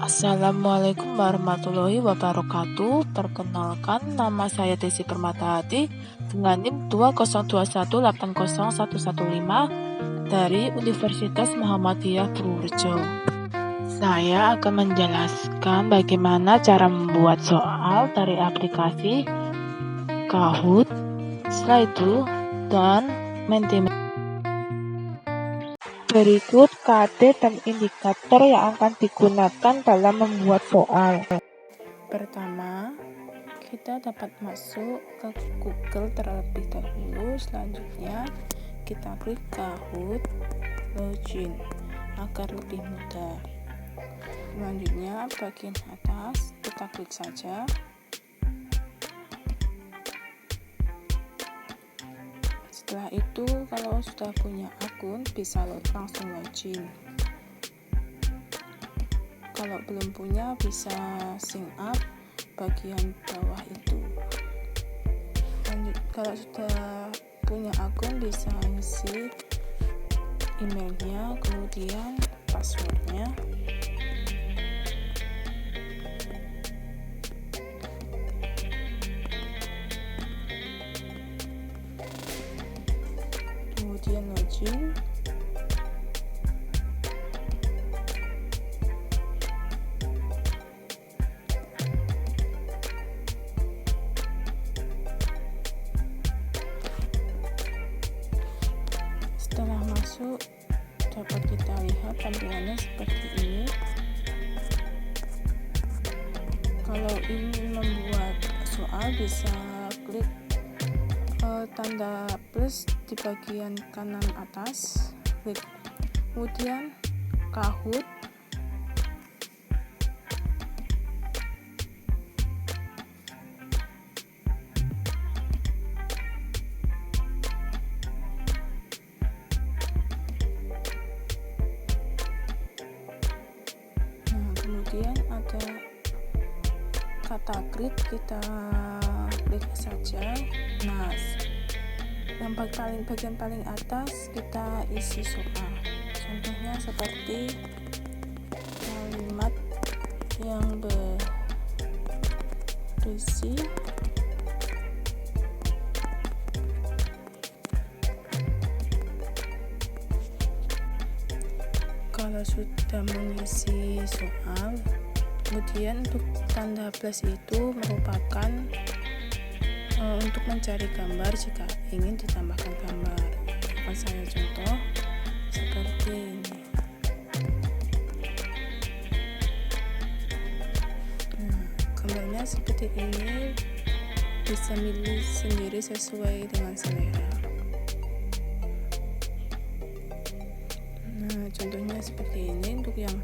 Assalamualaikum warahmatullahi wabarakatuh. Perkenalkan, nama saya Desi Permatahati dengan NIM 2021801115 dari Universitas Muhammadiyah Purworejo. Saya akan menjelaskan bagaimana cara membuat soal dari aplikasi Kahoot, Slido, dan Mentimeter. Berikut kode dan indikator yang akan digunakan dalam membuat soal. Pertama, kita dapat masuk ke Google terlebih dahulu. Selanjutnya, kita klik Kahoot, login agar lebih mudah. Selanjutnya, bagian atas kita klik saja. Setelah itu, kalau sudah punya akun, bisa langsung login. Kalau belum punya, bisa sign up bagian bawah itu. Kalau sudah punya akun, bisa isi emailnya, kemudian passwordnya. Kemudian login. Setelah masuk, dapat kita lihat tampilannya seperti ini. Kalau ingin membuat soal, bisa klik tanda plus di bagian kanan atas, klik kemudian Kahoot, kemudian ada kata grid, kita klik saja. Nah, yang bagian paling atas kita isi soal. Contohnya seperti kalimat yang berisi kalau sudah mengisi soal, kemudian untuk tanda plus itu merupakan untuk mencari gambar jika ingin ditambahkan gambar. Akan saya contoh seperti ini. Gambarnya seperti ini, bisa milih sendiri sesuai dengan selera. Contohnya seperti ini. Untuk yang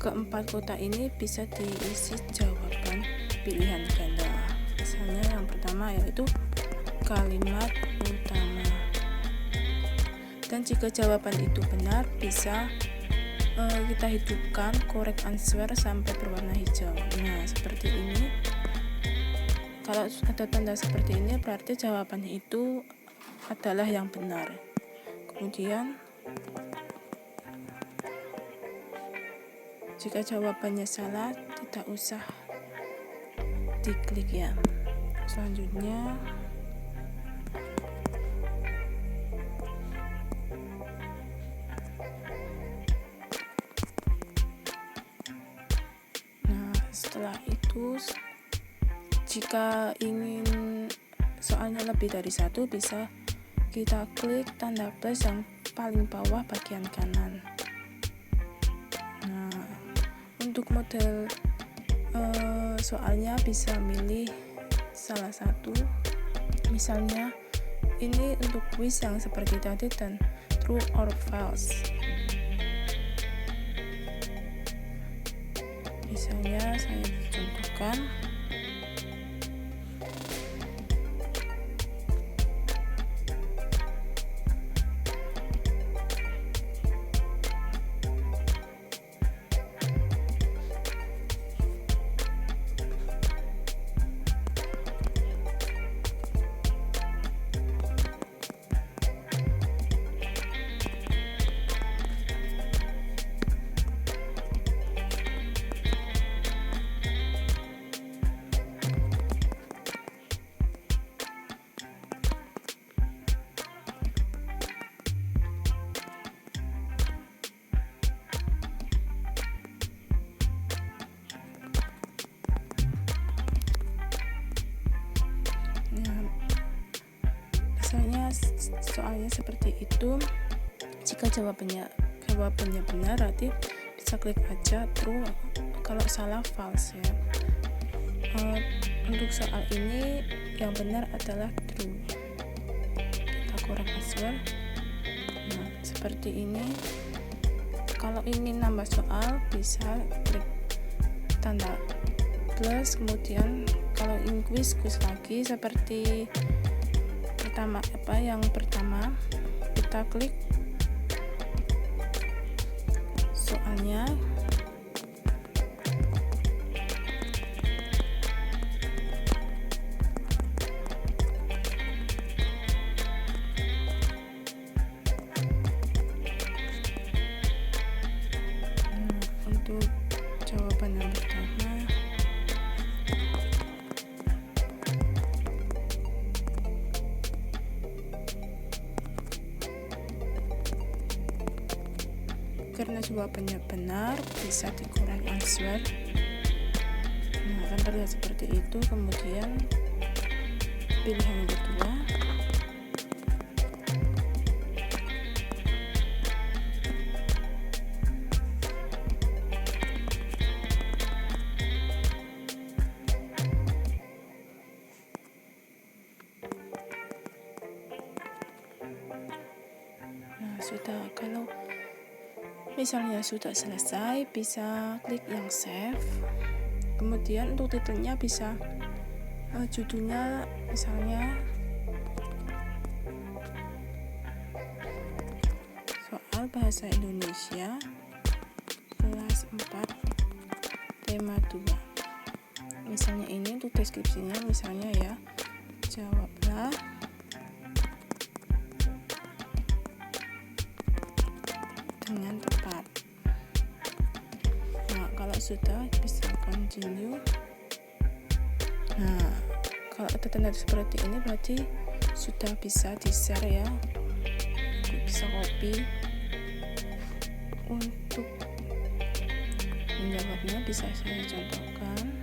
keempat kotak ini bisa diisi jawaban pilihan ganda. Misalnya yang pertama yaitu kalimat utama. Dan jika jawaban itu benar, bisa kita hidupkan correct answer sampai berwarna hijau. Nah, seperti ini. Kalau ada tanda seperti ini, berarti jawabannya itu adalah yang benar. Kemudian jika jawabannya salah, tidak usah diklik ya. Selanjutnya setelah itu, jika ingin soalnya lebih dari satu, bisa kita klik tanda plus yang paling bawah bagian kanan. Untuk model soalnya bisa milih salah satu. Misalnya ini untuk quiz yang seperti tadi dan true or false. Misalnya saya contohkan. tampilannya seperti itu. Jika jawabannya benar, berarti bisa klik aja true, kalau salah false ya. Untuk soal ini yang benar adalah true. Kita kurang password. Nah, seperti ini. Kalau ingin nambah soal bisa klik tanda plus, kemudian kalau ingin quiz lagi seperti yang pertama kita klik soalnya. Untuk jawaban yang pertama, karena jawabannya benar bisa dikurangi answer. Nah, akan terlihat seperti itu. Kemudian pilihan yang kedua, sudah. Kalau misalnya sudah selesai, bisa klik yang save. Kemudian untuk titelnya bisa judulnya misalnya soal bahasa Indonesia kelas 4 tema 2. Misalnya ini untuk deskripsinya, misalnya ya, jawablah dengan tepat. Nah, kalau sudah bisa continue. Nah, kalau ada tanda seperti ini berarti sudah bisa di-share ya. Bisa copy. Untuk menjawabnya bisa saya contohkan.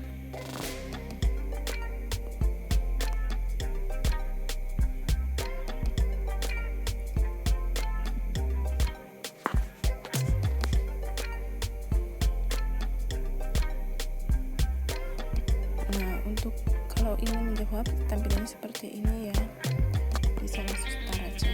Untuk kalau ingin menjawab tampilannya seperti ini ya, bisa langsung start aja.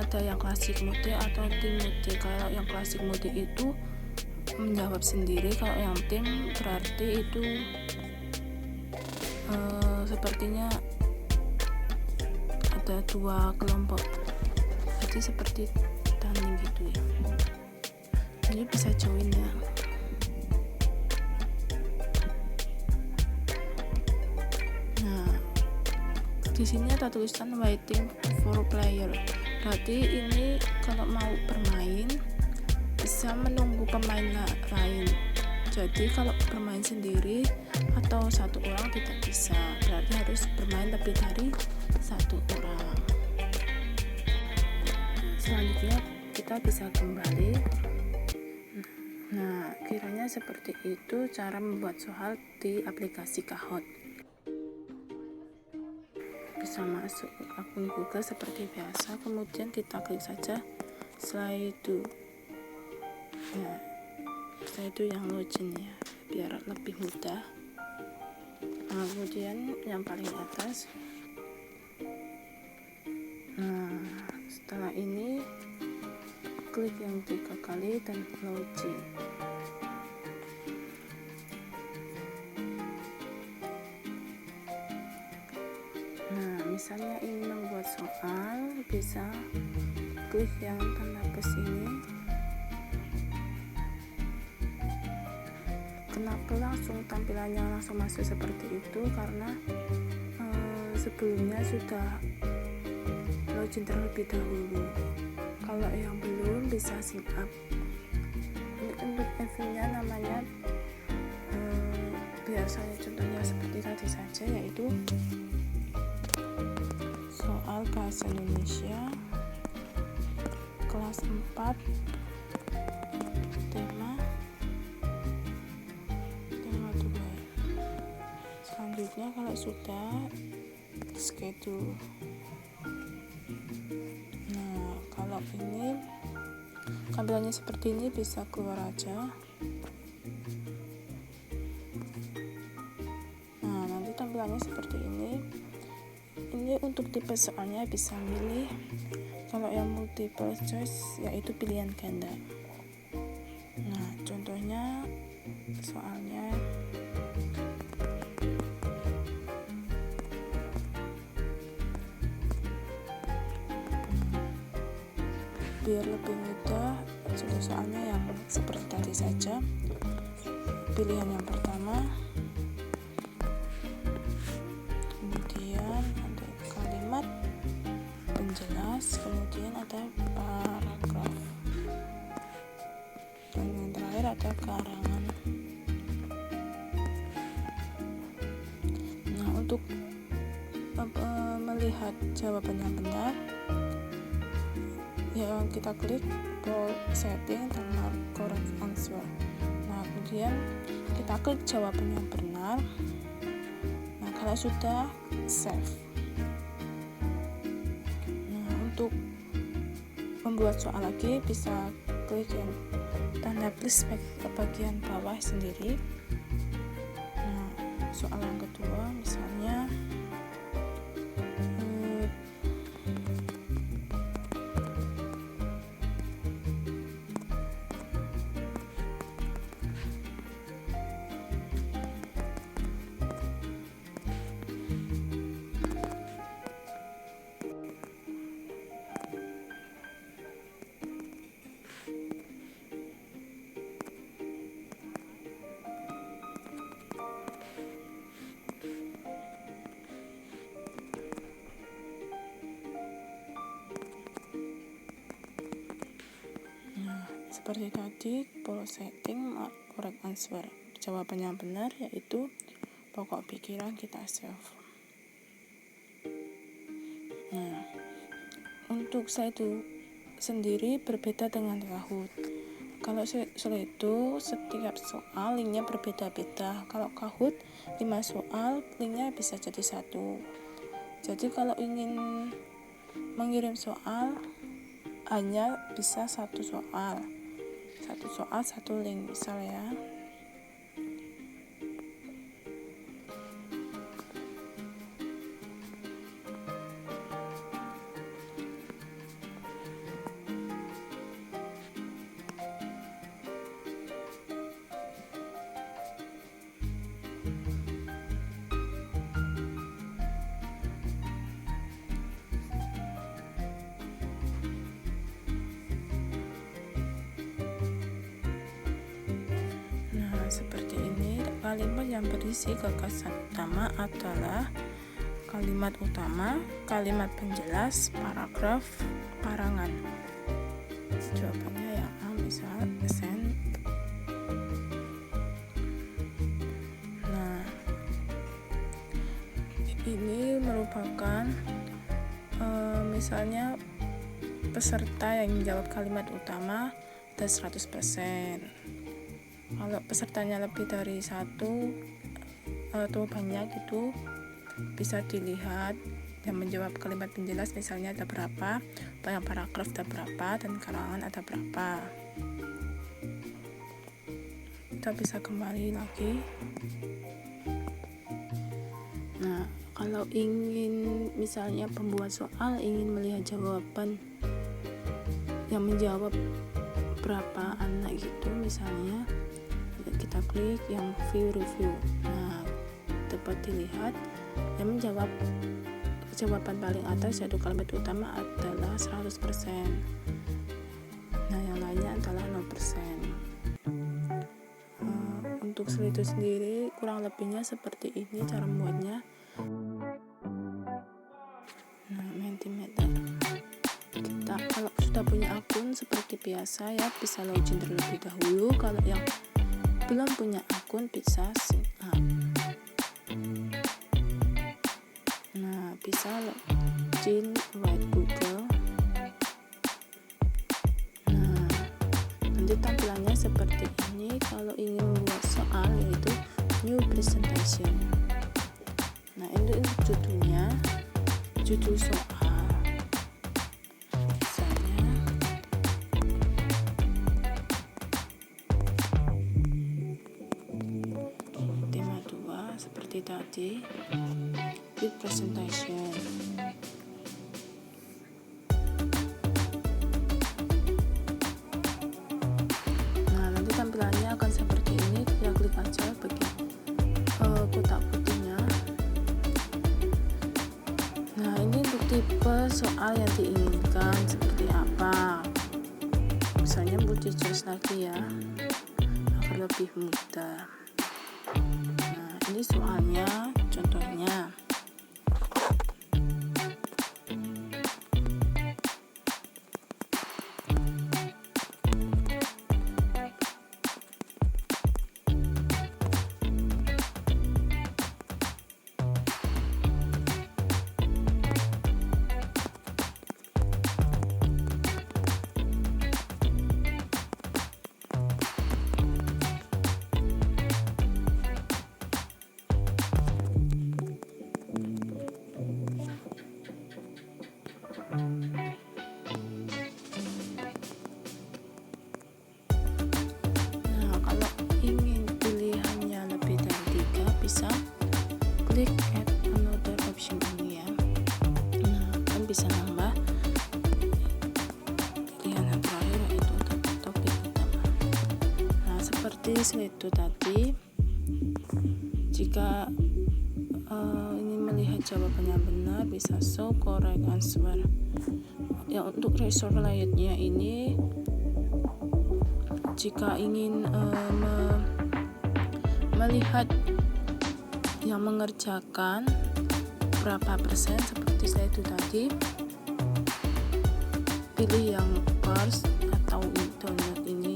Ada yang klasik mode atau tim mode. Kalau yang klasik mode itu menjawab sendiri, kalau yang tim berarti itu sepertinya ada 2 kelompok, jadi seperti tanding gitu ya. Jadi bisa join ya. Nah, di sini ada tulisan waiting for player. Berarti ini kalau mau bermain bisa menunggu pemain lain. Jadi kalau bermain sendiri atau satu orang tidak bisa, berarti harus bermain lebih dari satu orang. Selanjutnya kita bisa kembali. Nah, kiranya seperti itu cara membuat soal di aplikasi Kahoot. Bisa masuk ke akun Google seperti biasa, kemudian kita klik saja slide itu. Nah, slide itu yang login ya, biar lebih mudah. Nah, kemudian yang paling atas. Nah, setelah ini klik yang 3 kali dan login. Misalnya ingin membuat soal, bisa klik yang tanda plus ini, kenapa langsung tampilannya langsung masuk seperti itu, karena sebelumnya sudah login terlebih dahulu. Kalau yang belum bisa sign up. Untuk eventnya namanya biasanya contohnya seperti tadi saja, yaitu soal bahasa Indonesia kelas 4 tema 2. Selanjutnya kalau sudah schedule. Nah, kalau ini tampilannya seperti ini, bisa keluar aja. Nah, nanti tampilannya seperti ini. Ini untuk tipe soalnya bisa milih. Kalau yang multiple choice yaitu pilihan ganda. Nah, contohnya soalnya biar lebih mudah, soalnya yang seperti tadi saja. Pilihan yang pertama, kemudian ada kalimat penjelas, kemudian ada paragraf, dan yang terakhir ada karangan. Nah, untuk melihat jawaban yang benar, yang kita klik bold setting dan correct answer. Nah, kemudian kita klik jawaban yang benar. Nah, kalau sudah save. Nah, untuk membuat soal lagi bisa klik yang tanda plus ke bagian bawah sendiri. Nah, soal yang kedua misalnya seperti tadi, bold setting, correct answer. Jawaban yang benar yaitu pokok pikiran kita save. Nah, untuk saya itu sendiri berbeda dengan Kahoot. Kalau Slido setiap soal linknya berbeda-beda. Kalau Kahoot 5 soal linknya bisa jadi 1. Jadi kalau ingin mengirim soal hanya bisa 1 soal. 1 link misal ya. Seperti ini, kalimat yang berisi gagasan utama adalah kalimat utama, kalimat penjelas, paragraf, karangan. Jawabannya yang A, misal send. Nah, ini merupakan misalnya peserta yang menjawab kalimat utama ada 100%. Kalau pesertanya lebih dari 1 atau banyak itu bisa dilihat yang menjawab kalimat penjelas, misalnya ada berapa, yang paragraf ada berapa, dan karangan ada berapa. Kita bisa kembali lagi. Nah, kalau ingin misalnya pembuat soal ingin melihat jawaban yang menjawab berapa anak gitu, misalnya kita klik yang view review. Nah, dapat dilihat yang menjawab jawaban paling atas yaitu kalimat utama adalah 100%. Nah, yang lainnya adalah 0%. untuk slide itu sendiri kurang lebihnya seperti ini cara membuatnya. Nah, Mentimeter kita kalau sudah punya akun seperti biasa ya bisa login terlebih dahulu. Kalau yang belum punya akun bisa sign up. Nah, bisa login lewat Google. Nah, nanti tampilannya seperti ini. Kalau ingin membuat soal yaitu new presentation. Nah, ini judulnya, judul soal. Seperti tadi, good presentation. Nah, nanti tampilannya akan seperti ini. Kita klik aja bagian kotak putihnya. Nah, ini untuk tipe soal yang diinginkan seperti apa. Misalnya multi choice lagi ya, agar lebih mudah. Ini soalnya, contohnya. Bisa klik add another option ini ya. Nah, kan bisa nambah pilihan yang terakhir yaitu topik utama. Nah, seperti slide itu tadi, jika ingin melihat jawabannya benar bisa show correct answer. Ya, untuk result lainnya ini jika ingin melihat yang mengerjakan berapa persen seperti saya itu tadi, pilih yang first atau download ini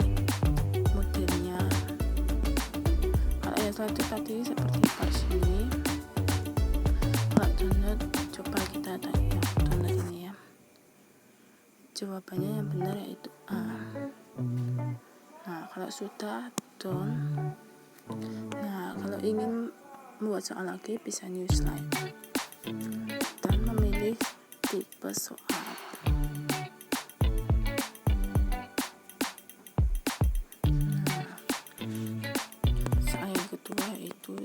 modelnya. Kalau yang saya itu tadi seperti first ini, kalau download coba kita tanya download ini ya, jawabannya yang benar yaitu A. Nah, kalau sudah done, nah kalau ingin membuat soal lagi bisa new slide dan memilih tipe soal. Nah, soal yang kedua itu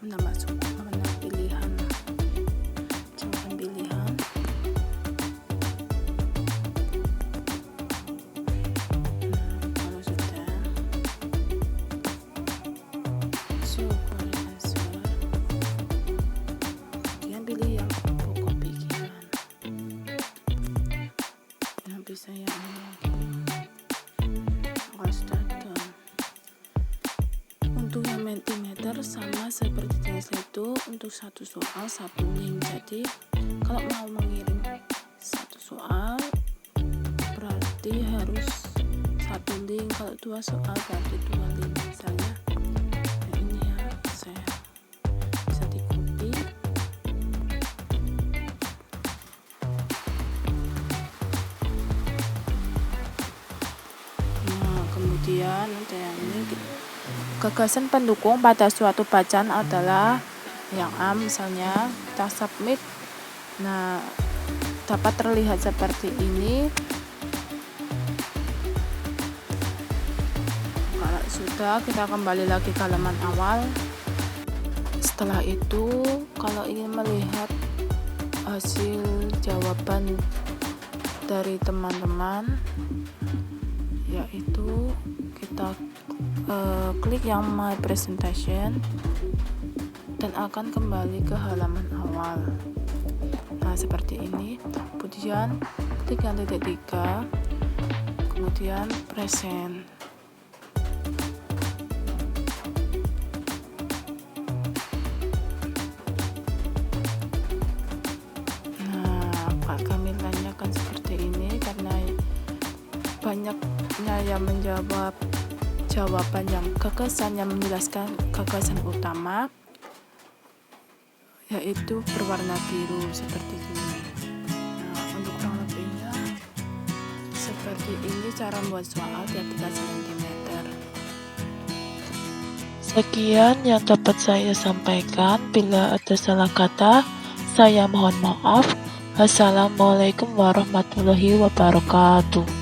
menambah pilihan jawaban pilihan. Kalau sudah show correct answer, kemudian pilih yang pokok pikiran. Yang bisa yang ini lagi. Kalau sudah done, untuk yang Mentimeter sama seperti jenis itu, untuk satu soal satu link. Jadi kalau mau mengirim satu soal berarti harus satu link, kalau dua soal berarti dua link. Misalnya nah ini ya, saya bisa di copy. Nah, kemudian ada yang ini, gagasan pendukung pada suatu bacaan adalah yang A, misalnya kita submit. Nah, dapat terlihat seperti ini. Kalau sudah, kita kembali lagi ke halaman awal. Setelah itu, kalau ingin melihat hasil jawaban dari teman-teman, yaitu kita klik yang My Presentation dan akan kembali ke halaman awal. Nah, seperti ini. Kemudian klik yang titik 3, kemudian present. Kami tanyakan seperti ini karena banyaknya yang menjawab jawaban yang gagasan yang menjelaskan gagasan utama, yaitu berwarna biru seperti ini. Nah, untuk kurang lebihnya seperti ini cara membuat soal tiap 3 cm. Sekian yang dapat saya sampaikan. Bila ada salah kata, saya mohon maaf. Assalamualaikum warahmatullahi wabarakatuh.